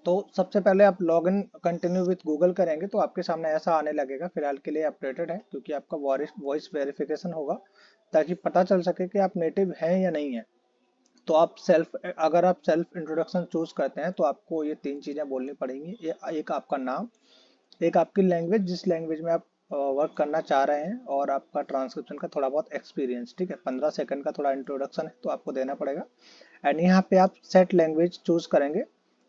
तो सबसे पहले आप लॉगिन कंटिन्यू विथ गूगल करेंगे तो आपके सामने ऐसा आने लगेगा। फिलहाल के लिए अपडेटेड है क्योंकि आपका वॉइस वेरिफिकेशन होगा, ताकि पता चल सके कि आप नेटिव हैं या नहीं है। तो आप अगर आप सेल्फ इंट्रोडक्शन चूज करते हैं तो आपको ये तीन चीजें बोलनी पड़ेंगी। एक आपका नाम, एक आपकी लैंग्वेज जिस लैंग्वेज में आप वर्क करना चाह रहे हैं, और आपका ट्रांसक्रिप्शन का थोड़ा बहुत एक्सपीरियंस। ठीक है, 15 सेकंड का थोड़ा इंट्रोडक्शन है तो आपको देना पड़ेगा। एंड यहाँ पे आप सेट लैंग्वेज चूज करेंगे।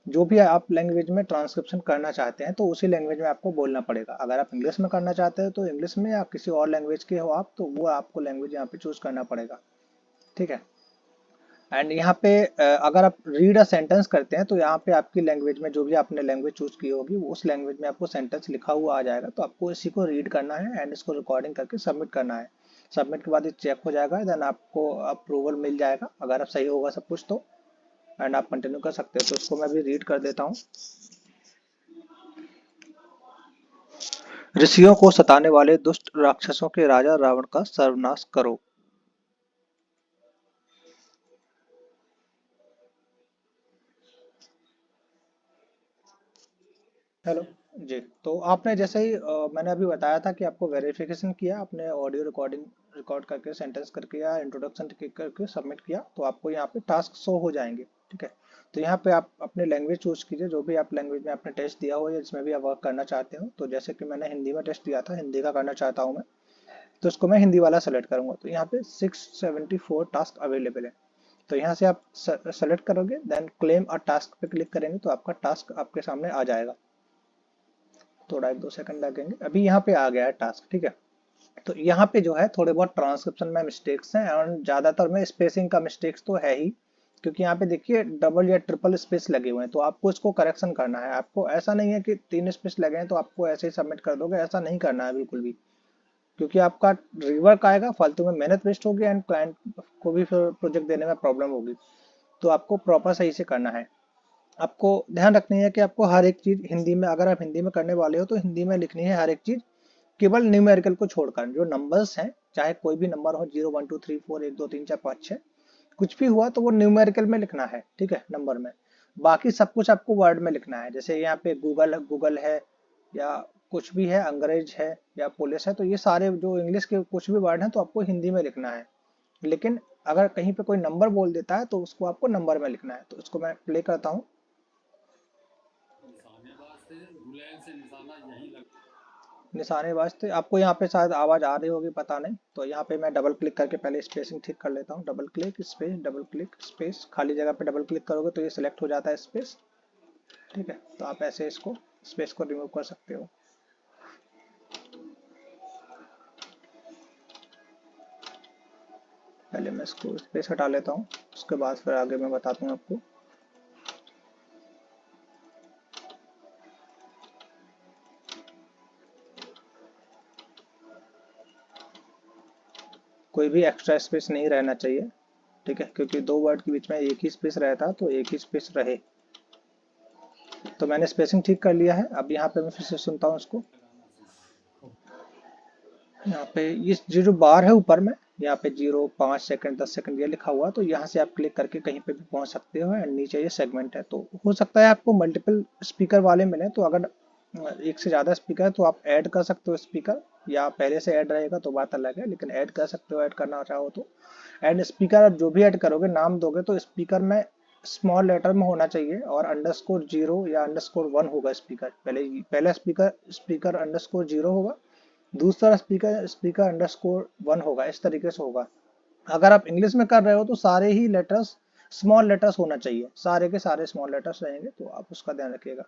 जो भी आप लैंग्वेज में ट्रांसक्रिप्शन करना चाहते हैं तो उसी लैंग्वेज में आपको बोलना पड़ेगा। अगर आप इंग्लिश में करना चाहते हैं तो इंग्लिश में, या किसी और लैंग्वेज के हो आप तो वो आपको लैंग्वेज यहाँ पे चूज करना पड़ेगा। ठीक है। एंड यहाँ पे अगर आप रीड अ सेंटेंस करते हैं तो यहाँ पे आपकी लैंग्वेज में जो भी आपने लैंग्वेज चूज की होगी उस लैंग्वेज में आपको सेंटेंस लिखा हुआ आ जाएगा। तो आपको इसी को रीड करना है एंड इसको रिकॉर्डिंग करके सबमिट करना है। सबमिट के बाद ये चेक हो जाएगा, देन आपको अप्रूवल मिल जाएगा अगर आप सही होगा सब कुछ तो। एंड आप कंटिन्यू कर सकते हो। तो इसको मैं अभी रीड कर देता हूँ। ऋषियों को सताने वाले दुष्ट राक्षसों के राजा रावण का सर्वनाश करो। हेलो जी। तो आपने जैसे ही मैंने अभी बताया था कि आपको वेरिफिकेशन किया, आपने ऑडियो रिकॉर्डिंग रिकॉर्ड करके सेंटेंस करके या इंट्रोडक्शन करके सबमिट किया तो आपको यहाँ पे टास्क शो हो जाएंगे। ठीक है। तो यहाँ पे आप अपने लैंग्वेज चूज कीजिए, जो भी आप लैंग्वेज में आपने टेस्ट दिया हो या जिसमें भी आप वर्क करना चाहते हो। तो जैसे कि मैंने हिंदी में टेस्ट दिया था, हिंदी का करना चाहता हूँ मैं, तो इसको मैं हिंदी वाला सेलेक्ट करूंगा। तो यहाँ पे 674 टास्क अवेलेबल है। तो यहाँ से आप सेलेक्ट करोगे, देन क्लेम अ टास्क पे क्लिक करेंगे तो आपका टास्क आपके सामने आ जाएगा। थोड़ा 1-2 सेकंड लगेंगे। अभी यहाँ पे आ गया है टास्क। ठीक है। तो यहाँ पे जो है थोड़े बहुत ट्रांसक्रिप्शन में मिस्टेक्स हैं और ज्यादातर में स्पेसिंग का मिस्टेक्स तो है ही, क्योंकि यहाँ पे देखिए डबल या ट्रिपल स्पेस लगे हुए हैं। तो आपको इसको करेक्शन करना है। आपको ऐसा नहीं है कि 3 स्पेस लगे हैं तो आपको ऐसे ही सबमिट कर दोगे, ऐसा नहीं करना है बिल्कुल भी, क्योंकि आपका रिवर्क आएगा, फालतू में मेहनत वेस्ट होगी एंड क्लाइंट को भी फिर प्रोजेक्ट देने में प्रॉब्लम होगी। तो आपको प्रॉपर सही से करना है। आपको ध्यान रखनी है कि आपको हर एक चीज हिंदी में, अगर आप हिंदी में करने वाले हो तो हिंदी में लिखनी है हर एक चीज, केवल न्यूमेरिकल को छोड़कर। जो नंबर्स हैं, चाहे कोई भी नंबर हो, 0 1 2 3 4 1 2 3 4 5 6, कुछ भी हुआ तो वो न्यूमेरिकल में लिखना है। ठीक है, नंबर में। बाकी सब कुछ आपको वर्ड में लिखना है। जैसे यहाँ पे गूगल गूगल है, या कुछ भी है, अंग्रेज है या पुलिस है, तो ये सारे जो इंग्लिश के कुछ भी वर्ड हैं तो आपको हिंदी में लिखना है। लेकिन अगर कहीं पे कोई नंबर बोल देता है तो उसको आपको नंबर में लिखना है। तो इसको मैं प्ले करता हूँ। निशानेबाज थे, आपको यहाँ पे शायद आवाज आ रही होगी, पता नहीं। तो यहाँ पे मैं डबल क्लिक करके पहले स्पेसिंग ठीक कर लेता हूँ। Double click space, double click space, खाली जगह पे डबल क्लिक करोगे तो ये सिलेक्ट हो जाता है स्पेस। ठीक है। तो आप ऐसे इसको स्पेस को रिमूव कर सकते हो। पहले मैं इसको स्पेस हटा लेता हूँ, उसके बाद फिर आगे मैं बताता हूँ आपको। कोई भी एक्स्ट्रा स्पेस नहीं रहना चाहिए। ठीक है, क्योंकि दो वर्ड के बीच में एक ही स्पेस रहता तो एक ही स्पेस रहे। तो मैंने स्पेसिंग ठीक कर लिया है। अब यहाँ पे मैं फिर से सुनता हूँ इसको। यहाँ पे ये जो बार है ऊपर में, यहाँ पे 0 5 सेकंड 10 सेकंड ये लिखा हुआ, तो यहाँ से आप क्लिक करके कहीं पे भी पहुंच सकते हो। एंड नीचे ये सेगमेंट है। तो हो सकता है आपको मल्टीपल स्पीकर वाले मिले, तो अगर एक से ज्यादा स्पीकर है तो आप ऐड कर सकते हो स्पीकर, या पहले से ऐड रहेगा तो बात अलग है, लेकिन ऐड कर सकते हो ऐड करना चाहो तो। एंड स्पीकर जो भी ऐड करोगे, नाम दोगे तो स्पीकर में स्मॉल लेटर में होना चाहिए, और अंडरस्कोर 0 या अंडरस्कोर 1 होगा स्पीकर। पहला स्पीकर स्पीकर अंडरस्कोर 0 होगा, दूसरा स्पीकर स्पीकर अंडरस्कोर 1 होगा। इस तरीके से होगा। अगर आप इंग्लिश में कर रहे हो तो सारे ही लेटर्स स्मॉल लेटर्स होना चाहिए, सारे के सारे स्मॉल लेटर्स रहेंगे, तो आप उसका ध्यान रखिएगा।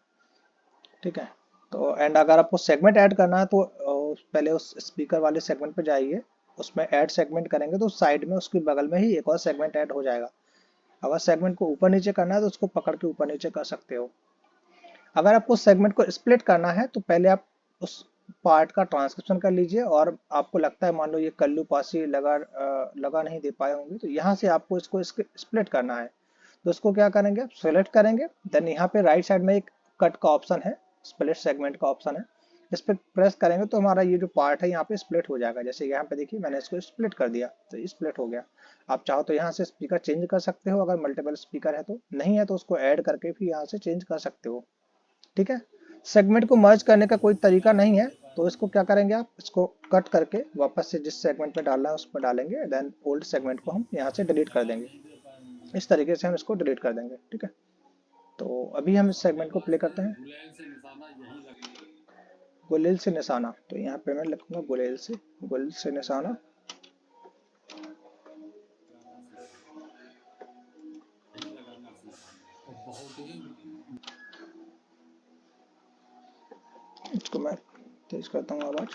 ठीक है। तो एंड अगर आपको सेगमेंट ऐड करना है तो पहले उस स्पीकर वाले सेगमेंट पे जाइए, उसमें ऐड सेगमेंट करेंगे तो साइड में उसके बगल में ही एक और सेगमेंट ऐड हो जाएगा। अगर सेगमेंट को ऊपर नीचे करना है तो उसको पकड़ के ऊपर नीचे कर सकते हो। अगर आपको सेगमेंट को स्प्लिट करना है तो पहले आप उस पार्ट का ट्रांसक्रिप्शन कर लीजिए, और आपको लगता है मान लो ये कल्लू पासी लगा नहीं दे पाए होंगे, तो यहाँ से आपको इसको स्प्लिट करना है। तो इसको क्या करेंगे, आप सेलेक्ट करेंगे, देन यहाँ पे राइट साइड में एक कट का ऑप्शन है, स्प्लिट सेगमेंट का ऑप्शन है। इस पर प्रेस करेंगे तो हमारा ये जो पार्ट है यहाँ पे स्प्लिट हो जाएगा। जैसे यहाँ पे देखिए मैंने इसको स्प्लिट कर दिया तो स्प्लिट हो गया। आप चाहो तो यहाँ से स्पीकर चेंज कर सकते हो, अगर मल्टीपल स्पीकर है तो, नहीं है तो उसको ऐड करके भी यहाँ से चेंज कर सकते हो। ठीक है, सेगमेंट को मर्ज करने का कोई तरीका नहीं है, तो इसको क्या करेंगे, आप इसको कट करके वापस से जिस सेगमेंट में डालना है उसमें डालेंगे, देन ओल्ड सेगमेंट को हम यहाँ से डिलीट कर देंगे। इस तरीके से हम इसको डिलीट कर देंगे। ठीक है, तो अभी हम इस सेगमेंट को प्ले करते हैं। गुलेल से निशाना, तो यहाँ पे मैं लिखूंगा गुलेल से निशाना। इसको मैं तेज करता हूँ आवाज।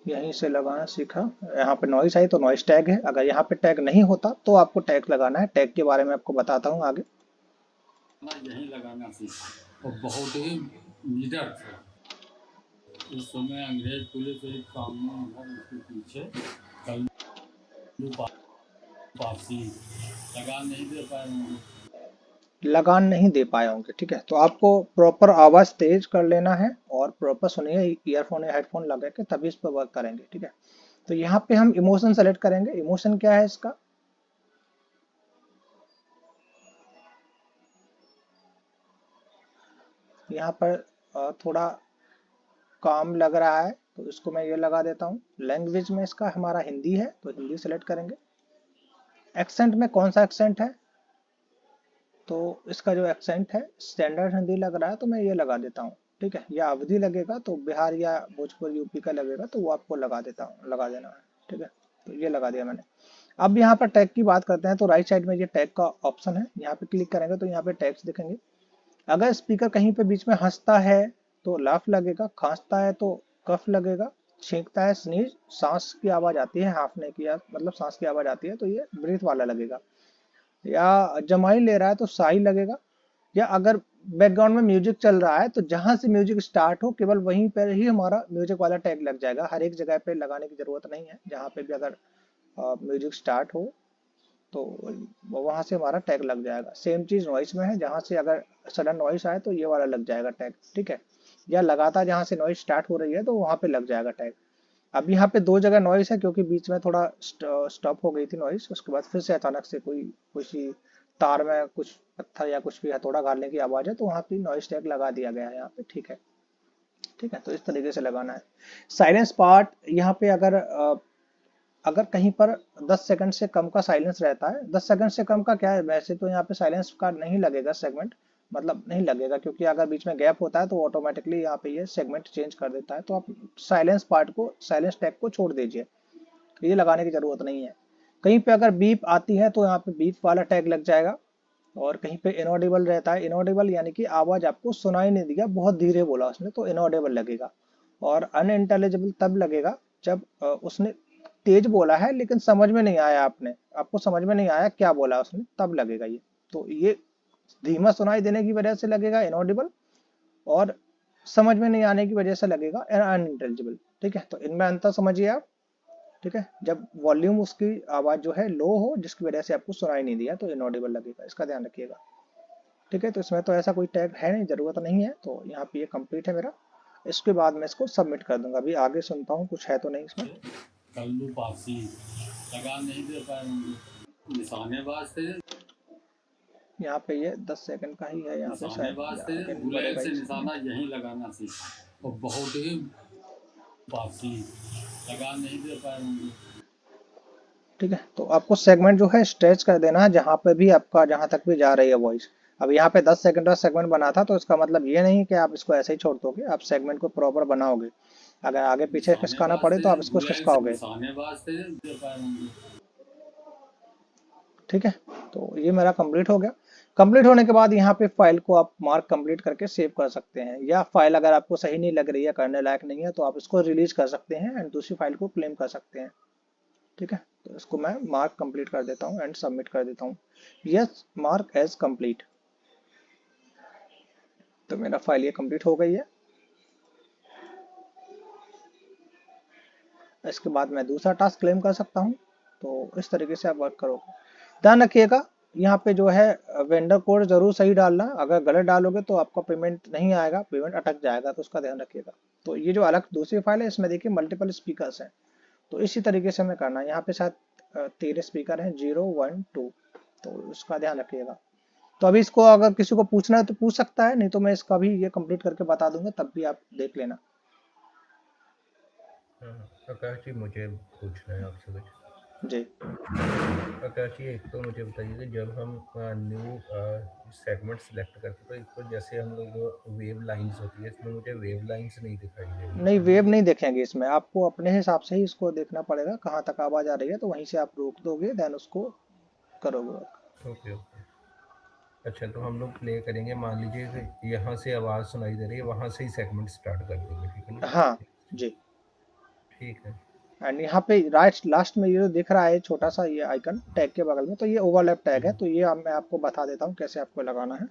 यहीं से लगाना सीखा। यहाँ पे नॉइस आई तो नॉइस टैग है, अगर यहाँ पे टैग नहीं होता तो आपको टैग लगाना है। टैग के बारे में आपको बताता हूँ आगे। यहीं लगाना सीखा और बहुत ही निडर थे। उस समय अंग्रेज पुलिस एक कानून था, उसके पीछे पासी लगान नहीं दे पाए, लगान नहीं दे पाए होंगे। ठीक है, तो आपको प्रॉपर आवाज तेज कर लेना है और प्रॉपर सुनिए, ईयरफोन या हेडफोन लगा के तभी इस पर वर्क करेंगे। ठीक है, तो यहाँ पे हम इमोशन सेलेक्ट करेंगे। इमोशन क्या है इसका, यहाँ पर थोड़ा काम लग रहा है तो इसको मैं ये लगा देता हूँ। लैंग्वेज में इसका हमारा हिंदी है तो हिंदी सेलेक्ट करेंगे। एक्सेंट में कौन सा एक्सेंट है, तो इसका जो एक्सेंट है स्टैंडर्ड हिंदी लग रहा है तो मैं ये लगा देता हूँ। ठीक है, या अवधि लगेगा तो बिहार या भोजपुर यूपी का लगेगा तो वो आपको लगा देता हूँ, लगा देना है। ठीक है, तो ये लगा दिया मैंने। अब यहाँ पर टैग की बात करते हैं, तो राइट साइड में ये टैग का ऑप्शन है, यहाँ पे क्लिक करेंगे तो यहाँ पे टैग्स दिखेंगे। अगर स्पीकर कहीं पे बीच में हंसता है तो लाफ लगेगा, खांसता है तो कफ लगेगा, छींकता है स्नीज, सांस की आवाज आती है हाफने की, मतलब सांस की आवाज आती है तो ये ब्रीथ वाला लगेगा, या जमाई ले रहा है तो साई लगेगा, या अगर बैकग्राउंड में म्यूजिक चल रहा है तो जहां से म्यूजिक स्टार्ट हो केवल वहीं पर ही हमारा म्यूजिक वाला टैग लग जाएगा। हर एक जगह पे लगाने की जरूरत नहीं है, जहां पे भी अगर म्यूजिक स्टार्ट हो तो वहां से हमारा टैग लग जाएगा। सेम चीज नॉइस में है, जहां से अगर सडन नॉइस आए तो ये वाला लग जाएगा टैग। ठीक है, या लगातार जहां से नॉइस स्टार्ट हो रही है तो वहां पे लग जाएगा टैग। अब यहाँ पे दो जगह नॉइस है क्योंकि बीच में थोड़ा स्टॉप हो गई थी नॉइस, उसके बाद फिर से अचानक से कोई किसी तार में कुछ पत्थर या कुछ भी हथौड़ा गाड़ने की आवाज है तो वहां पे नॉइस टैग लगा दिया गया है यहाँ पे। ठीक है, ठीक है, तो इस तरीके से लगाना है। साइलेंस पार्ट, यहाँ पे अगर कहीं पर 10 सेकंड से कम का साइलेंस रहता है, 10 सेकंड से कम का क्या है, वैसे तो यहाँ पे साइलेंस का नहीं लगेगा सेगमेंट, मतलब नहीं लगेगा, क्योंकि अगर बीच में गैप होता है तो ऑटोमेटिकली यहाँ पे ये सेगमेंट चेंज कर देता है। तो आप साइलेंस पार्ट को, साइलेंस टैग को छोड़ दीजिए, ये लगाने की जरूरत नहीं है। कहीं पे अगर बीप आती है तो यहाँ पे बीप वाला टैग लग जाएगा। और कहीं पे इनऑडिबल रहता है, इनऑडिबल यानी कि आवाज आपको सुनाई नहीं दिया, बहुत धीरे बोला उसने तो इनऑडिबल लगेगा। और अनइंटेलिजिबल तब लगेगा जब उसने तेज बोला है लेकिन समझ में नहीं आया, आपको समझ में नहीं आया क्या बोला उसने, तब लगेगा ये। तो ये धीमा सुनाई देने की वजह से लगेगा इनऑडिबल, और समझ में नहीं आने की वजह से लगेगा अनइंटेलिजिबल। ठीक है, तो इनमें अंतर समझिए आप। ठीक है, जब वॉल्यूम उसकी आवाज जो है लो हो जिसकी वजह से आपको सुनाई नहीं दिया तो इनऑडिबल लगेगा, इसका ध्यान रखिएगा। ठीक है, तो इसमें तो ऐसा कोई टैग है नहीं, जरूरत नहीं है, तो यहाँ पे ये कंप्लीट है मेरा। इसके बाद मैं इसको सबमिट कर दूंगा। अभी आगे सुनता हूँ कुछ है तो नहीं इसमें। कल्लू पासी लगान नहीं दे पाए होंगे, निशानेबाज थे, यहाँ पे ये 10 सेकंड का ही है, यहाँ पे शायद आगे नहीं बढ़ेगा से इसमें। निशाना यहीं लगाना सीखा और बहुत ही पासी लगान नहीं दे पाए होंगे। ठीक है, तो आपको सेगमेंट जो है स्ट्रेच कर देना है जहां पे भी आपका, जहां तक भी जा रही है वॉइस। अब यहाँ पे 10 सेकंड का सेगमेंट बना था तो इसका मतलब ये नहीं कि आप इसको ऐसे ही छोड़ दोगे, आप सेगमेंट को प्रॉपर बनाओगे। अगर आगे पीछे खिसकाना पड़े तो आप इसको खिसकाओगे। ठीक है, तो ये मेरा कंप्लीट हो गया। कंप्लीट होने के बाद यहाँ पे फाइल को आप मार्क कंप्लीट करके सेव कर सकते हैं, या फाइल अगर आपको सही नहीं लग रही है, करने लायक नहीं है, तो आप इसको रिलीज कर सकते हैं एंड दूसरी फाइल को क्लेम कर सकते हैं। ठीक है, तो इसको मैं मार्क कंप्लीट कर देता हूँ एंड सबमिट कर देता हूँ। Yes, mark as complete. तो मेरा फाइल ये कंप्लीट हो गई है। इसके बाद मैं दूसरा टास्क क्लेम कर सकता हूँ। तो इस तरीके से आप वर्क करोगे। ध्यान रखिएगा, यहाँ पे जो है वेंडर कोड जरूर सही डालना, अगर गलत डालोगे तो आपका पेमेंट नहीं आएगा, पेमेंट अटक जाएगा, तो उसका ध्यान रखिएगा। तो ये जो अलग दूसरी फाइल है इसमें देखिए मल्टीपल स्पीकर्स हैं, तो इसी तरीके से हमें करना है। यहाँ पे शायद 3 स्पीकर हैं, 0 1 2, तो उसका ध्यान रखिएगा। तो अभी इसको अगर किसी को पूछना है तो पूछ सकता है, नहीं तो मैं इसका भी ये कंप्लीट करके बता दूंगा, तब भी आप देख लेना। आकाश जी मुझे पूछना है आपसे कुछ। जी आकाश जी एक तो मुझे बताइए कि जब हम न्यू सेगमेंट सेलेक्ट करते हैं तो एक तो जैसे हम लोग वेव लाइंस होती है, इसमें मुझे वेव लाइंस नहीं दिखाई दे रही नहीं, तो वेव हम। नहीं देखेंगे इसमें, आपको अपने हिसाब से ही इसको देखना पड़ेगा, कहाँ तक आवाज आ रही है तो वहीं से आप रोक दोगे, देन उसको करोगे। Okay okay. अच्छा तो हम लोग प्ले करेंगे, मान लीजिए कि यहाँ से आवाज़ सुनाई दे रही है, वहाँ से ही सेगमेंट स्टार्ट कर देंगे, ठीक है ना? हाँ जी। ठीक है। एंड यहाँ पे राइट लास्ट में ये जो दिख रहा है छोटा सा ये आइकन टैग के बगल में, तो ये ओवरलैप टैग है, तो ये मैं आपको बता देता हूँ कैसे आपको लगाना है। एक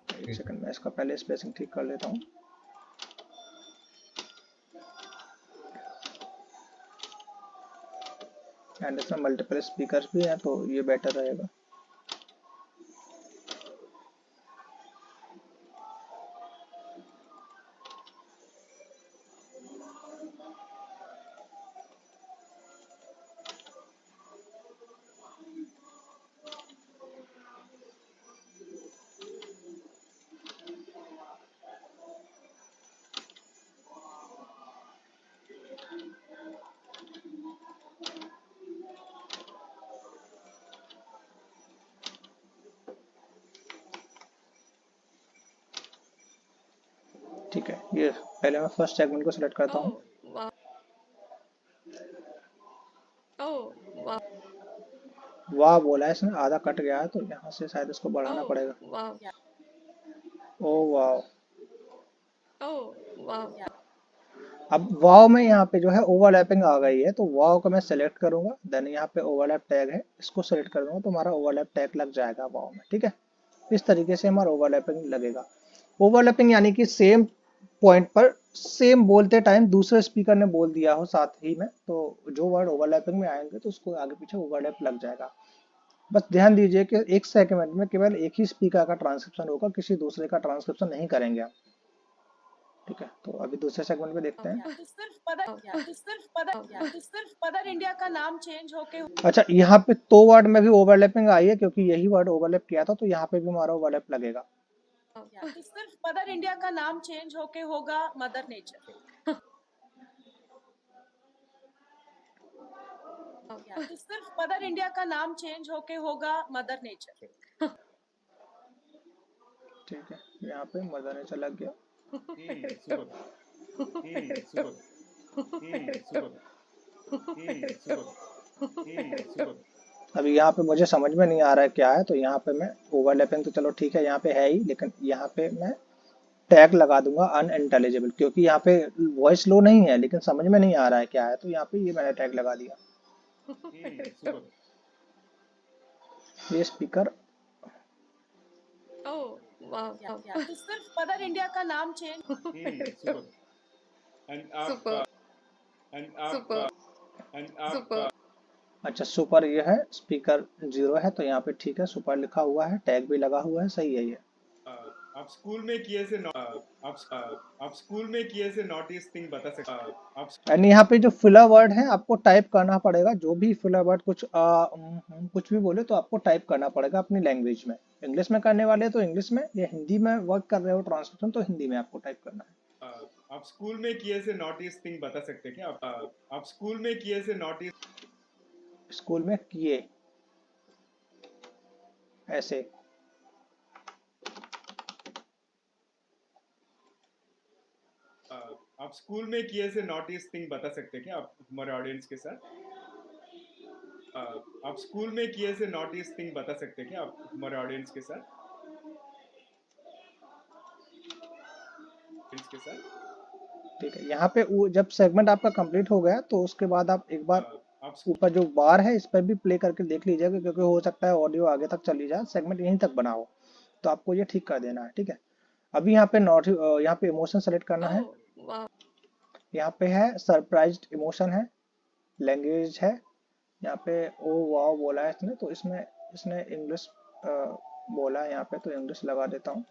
ठीक है। सेकंड में इसका पहले स्पेसिंग ठीक कर लेता हूँ। एंड इसमें मल्टीपल स्पीकर भी हैं तो ये बेटर रहेगा। ठीक है, ये पहले मैं फर्स्ट सेगमेंट को सिलेक्ट करता हूँ। Oh, wow. Oh, wow. वाह बोला है इसने, आधा कट गया है, तो यहाँ से शायद इसको बढ़ाना Oh, पड़ेगा। wow. ओ वाह। Oh, wow. अब वाव में यहाँ पे जो है ओवरलैपिंग आ गई है, तो वाव को मैं सेलेक्ट करूंगा, देन यहाँ पे ओवरलैप टैग है, इसको सेलेक्ट कर दूंगा तो हमारा ओवरलैप टैग लग जाएगा वाव में। ठीक है, इस तरीके से हमारा ओवरलैपिंग लगेगा। ओवरलैपिंग यानी कि सेम पॉइंट पर सेम बोलते टाइम दूसरे स्पीकर ने बोल दिया हो साथ ही में, तो जो वर्ड ओवरलैपिंग में आएंगे तो उसको आगे पीछे ओवरलैप लग जाएगा। बस ध्यान दीजिए कि एक सेगमेंट में केवल एक ही स्पीकर का ट्रांसक्रिप्शन होगा, किसी दूसरे का ट्रांसक्रिप्शन नहीं करेंगे आप। ठीक है, तो अभी दूसरे सेगमेंट में देखते हैं। तो सिर्फ मदर इंडिया का नाम चेंज होके अच्छा, यहाँ पे तो वर्ड में भी ओवरलैपिंग आई है, क्योंकि यही वर्ड ओवरलैप किया था, तो यहाँ पे भी हमारा ओवरलैप लगेगा। तो सिर्फ मदर इंडिया का नाम चेंज होके होगा मदर नेचर। तो सिर्फ मदर इंडिया का नाम चेंज होके होगा मदर नेचर। ठीक है, यहाँ पे मदर नेचर लग गया। Super super super. अभी यहाँ पे मुझे समझ में नहीं आ रहा है क्या है, तो यहाँ पे मैं ओवरलैपिंग तो चलो ठीक है यहाँ पे है ही, लेकिन यहाँ पे मैं टैग लगा दूंगा अनइंटेलिजिबल, क्योंकि यहाँ पे वॉइस लो नहीं है लेकिन समझ में नहीं आ रहा है क्या है, तो यहाँ पे ये मैंने टैग लगा दिया। ये स्पीकर Oh, wow. तो सिर्फ मदर इंडिया का नाम change. Super. Super. Super. Super. अच्छा सुपर ये है, स्पीकर 0 है, तो यहाँ पे ठीक है, सुपर लिखा हुआ है, टैग भी लगा हुआ है, सही है ये। आप स्कूल में किए से नॉटिस थिंग बता सकते। एंड यहाँ पे जो फिलर वर्ड है आपको टाइप करना पड़ेगा, जो भी फिलर वर्ड कुछ कुछ भी बोले तो आपको टाइप करना पड़ेगा अपनी लैंग्वेज में। इंग्लिश में करने वाले तो इंग्लिश में, या हिंदी में वर्क कर रहे हो ट्रांसलेशन तो हिंदी में आपको टाइप करना है। आप स्कूल में किए से नॉटिस थिंग बता सकते क्या? आप स्कूल में किए से नॉटिस, स्कूल में किए ऐसे, आप स्कूल में किए से नॉटिस थिंग बता सकते क्या आप हमारे ऑडियंस के साथ? आप स्कूल में किए से नॉटिस थिंग बता सकते क्या आप हमारे ऑडियंस के साथ? ठीक है। यहाँ पे जब सेगमेंट आपका कंप्लीट हो गया तो उसके बाद आप एक बार आप ऊपर जो बार है इस पर भी प्ले करके देख लीजिएगा, क्योंकि हो सकता है ऑडियो आगे तक चली जाए, सेगमेंट यहीं तक बना हो, तो आपको ये ठीक कर देना है। ठीक है, अभी यहाँ पे नॉट, यहाँ पे इमोशन सेलेक्ट करना है। Oh, wow. यहाँ पे है सरप्राइज्ड इमोशन है, लैंग्वेज है, यहाँ पे ओ वाओ बोला है इसने, तो इसमें इसने इंग्लिश बोला है यहाँ पे, तो इंग्लिश लगा देता हूँ,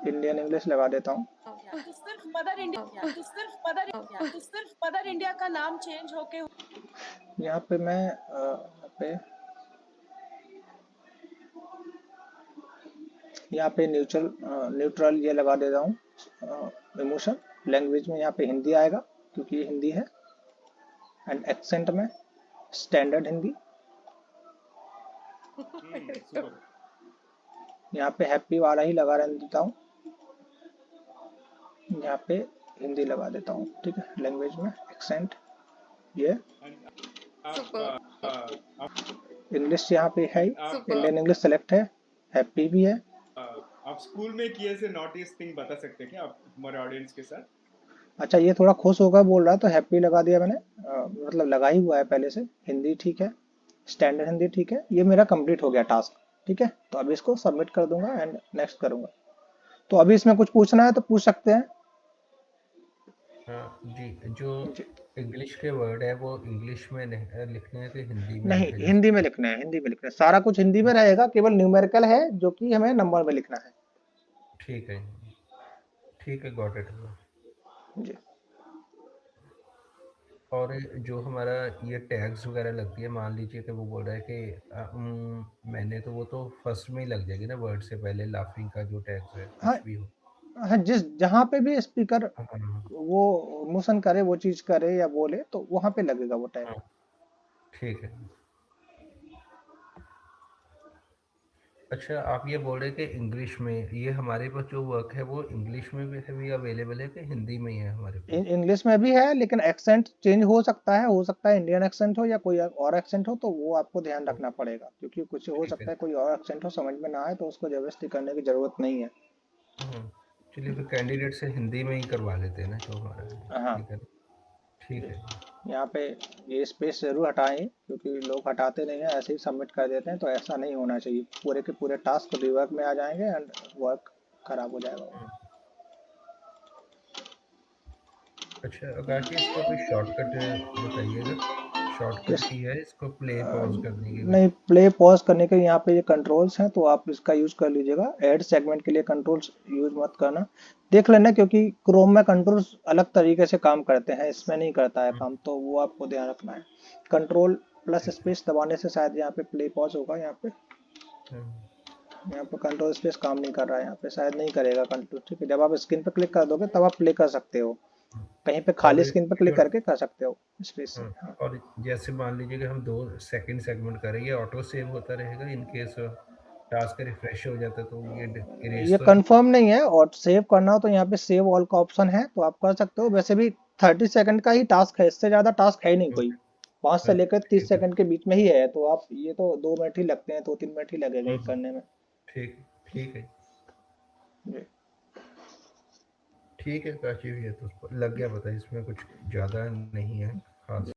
इंडियन इंग्लिश लगा देता हूँ। तो सिर्फ मदर इंडिया, तो सिर्फ मदर इंडिया का नाम चेंज होके यहाँ पे मैं यहाँ पे न्यूट्रल ये लगा देता हूँ, इमोशन। लैंग्वेज में यहाँ पे हिंदी आएगा क्योंकि ये हिंदी है, एंड एक्सेंट में स्टैंडर्ड हिंदी। सुपर। यहाँ पे हैप्पी वाला ही लगा रहने देता हूँ, यहाँ पे हिंदी लगा देता हूँ, ठीक है। लैंग्वेज में एक्सेंट ये, आप सुपर इंग्लिश यहाँ पे है ही, सुपर इंडियन इंग्लिश सेलेक्ट है, हैप्पी भी है। आप स्कूल में किए ऐसे नॉटिस थिंग बता सकते हैं क्या आप हमारे ऑडियंस के साथ? अच्छा, ये थोड़ा खुश होकर बोल रहा है तो हैप्पी लगा दिया मैंने, मतलब लगा ही हुआ है पहले से। हिंदी ठीक है, स्टैंडर्ड हिंदी ठीक है। ये मेरा कंप्लीट हो गया टास्क, ठीक है। तो अभी इसको सबमिट कर दूंगा एंड नेक्स्ट करूंगा। तो अभी इसमें कुछ पूछना है तो पूछ सकते हैं। हाँ जी, जो जी। इंग्लिश के वर्ड है वो इंग्लिश में लिखने हैं कि हिंदी में नहीं, लिखे जा हिंदी में सकते लिखना है, हिंदी में लिखना है, सारा कुछ हिंदी में रहेगा, केवल न्यूमेरिकल है जो कि हमें नंबर में लिखना है। हैं? ठीक है, गॉट इट। जी। और जो हमारा ये टैग्स वगैरह लगती है, मान लीजिए कि वो बोल रहा है कि मैंने तो, वो तो फर्स्ट में ही लग जाएगी ना, वर्ड से पहले लाफिंग का जो टैग्स है हाँ कुछ भी हो। हाँ, जहाँ पे भी स्पीकर हाँ वो मोशन करे, वो चीज करे या बोले, तो वहां पे लगेगा वो टैग। हाँ, ठीक है। अच्छा, आप ये बोल रहे हैं कि इंग्लिश में, ये हमारे पास जो वर्क है वो इंग्लिश में भी अवेलेबल है कि हिंदी में ही है हमारे पास? इंग्लिश में भी है, लेकिन एक्सेंट चेंज हो सकता है इंडियन एक्सेंट हो या कोई और एक्सेंट हो, तो वो आपको ध्यान रखना पड़ेगा, क्योंकि कुछ हो ठीक है। सकता है कोई और एक्सेंट हो, समझ में ना आए, तो उसको जबरदस्ती करने की जरूरत नहीं है। चलिए, फिर कैंडिडेट से हिंदी में ही करवा लेते हैं ना जो हमारा है। हाँ, ठीक है, ठीक है। यहाँ पे ये स्पेस जरूर हटाएं, क्योंकि लोग हटाते नहीं है, ऐसे ही सबमिट कर देते हैं, तो ऐसा नहीं होना चाहिए। पूरे के पूरे टास्क रिवर्क में आ जाएंगे एंड वर्क खराब हो जाएगा। अच्छा, आकाश जी, इसका कोई शॉर्टकट बताइएगा। शॉर्टकट किस की है इसको प्ले पॉज करने की नहीं, कुछ? प्ले पॉज करने के यहाँ पे ये कंट्रोल्स हैं, तो आप इसका यूज कर लीजिएगा। ऐड सेगमेंट के लिए कंट्रोल्स यूज मत करना, देख लेना, क्योंकि क्रोम में कंट्रोल्स अलग तरीके से काम करते हैं, इसमें नहीं करता है काम, तो वो आपको ध्यान रखना है। कंट्रोल प्लस ठीक है। स्पेस दबाने से शायद यहाँ पे प्ले पॉज होगा। यहाँ पे कंट्रोल स्पेस काम नहीं कर रहा है, यहाँ पे शायद नहीं करेगा कंट्रोल, ठीक है। जब आप स्क्रीन पर क्लिक कर दोगे तब आप प्ले कर सकते हो, कहीं पे और खाली स्क्रीन पर क्लिक करके कर सकते हो स्पेस से। हाँ। और जैसे मान लीजिए कि हम 2 सेकंड सेगमेंट करें, ये ऑटो सेव होता रहेगा इन केस टास्क रिफ्रेश हो जाता है तो ये इरेज ये तो नहीं? कंफर्म नहीं है, और सेव करना हो तो यहाँ पे सेव ऑल का ऑप्शन है, तो आप कर सकते हो। वैसे भी 30 सेकंड का ही टास्क है, इससे ज्यादा टास्क है ही नहीं कोई। 5 से लेकर 30 ठीक है। सेकंड के बीच में ही है, तो आप ये तो 2 मिनट ही लगते हैं, 2-3 मिनट ही लगेगा ये हम्म, करने में। ठीक ठीक है। जी। ठीक है, काशी भी है तो लग गया पता, इसमें कुछ ज़्यादा नहीं है खास।